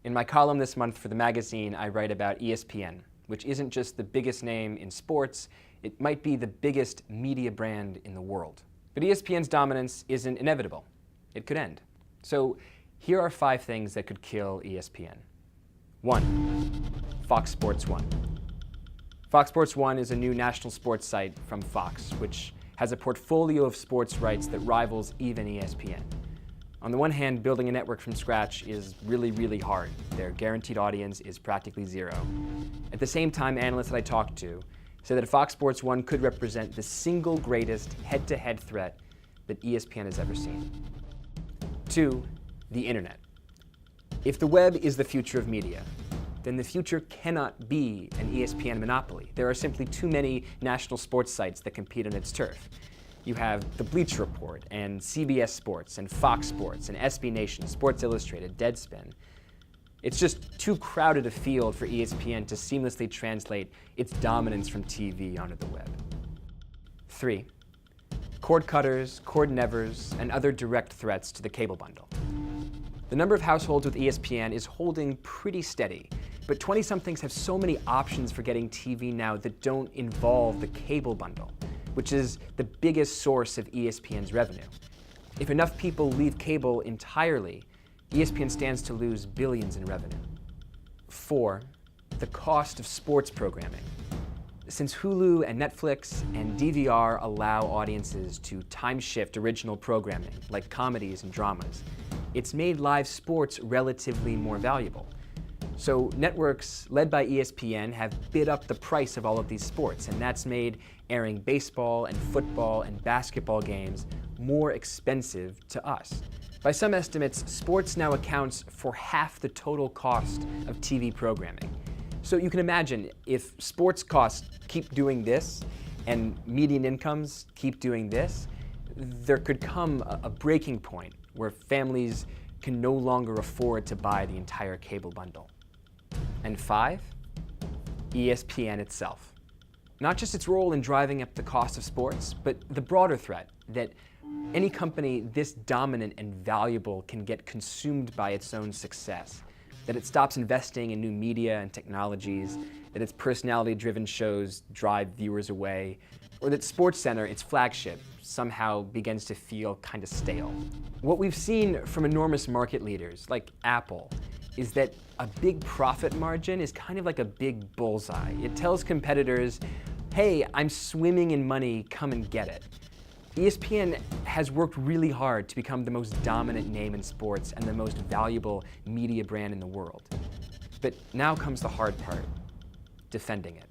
In my column this month for the magazine, I write about ESPN, which isn't just the biggest name in sports, it might be the biggest media brand in the world. But ESPN's dominance isn't inevitable. It could end. So here are 5 things that could kill ESPN. 1. Fox Sports 1. Fox Sports 1 is a new national sports site from Fox, which has a portfolio of sports rights that rivals even ESPN. On the one hand, building a network from scratch is really hard. Their guaranteed audience is practically 0. At the same time, analysts that I talked to say that Fox Sports 1 could represent the single greatest head-to-head threat that ESPN has ever seen. 2. The internet. If the web is the future of media, then the future cannot be an ESPN monopoly. There are simply too many national sports sites that compete on its turf. You have the Bleacher Report, and CBS Sports, and Fox Sports, and SB Nation, Sports Illustrated, Deadspin. It's just too crowded a field for ESPN to seamlessly translate its dominance from TV onto the web. 3. Cord cutters, cord nevers, and other direct threats to the cable bundle. The number of households with ESPN is holding pretty steady, but 20-somethings have so many options for getting TV now that don't involve the cable bundle, which is the biggest source of ESPN's revenue. If enough people leave cable entirely, ESPN stands to lose billions in revenue. 4. The cost of sports programming. Since Hulu and Netflix and DVR allow audiences to time-shift original programming, like comedies and dramas, it's made live sports relatively more valuable. So networks led by ESPN have bid up the price of all of these sports, and that's made airing baseball and football and basketball games more expensive to us. By some estimates, sports now accounts for half the total cost of TV programming. So you can imagine if sports costs keep doing this and median incomes keep doing this, there could come a breaking point where families can no longer afford to buy the entire cable bundle. And 5, ESPN itself. Not just its role in driving up the cost of sports, but the broader threat that any company this dominant and valuable can get consumed by its own success, that it stops investing in new media and technologies, that its personality-driven shows drive viewers away, or that SportsCenter, its flagship, somehow begins to feel kind of stale. What we've seen from enormous market leaders like Apple is that a big profit margin is kind of like a big bullseye. It tells competitors, hey, I'm swimming in money, come and get it. ESPN has worked really hard to become the most dominant name in sports and the most valuable media brand in the world. But now comes the hard part, defending it.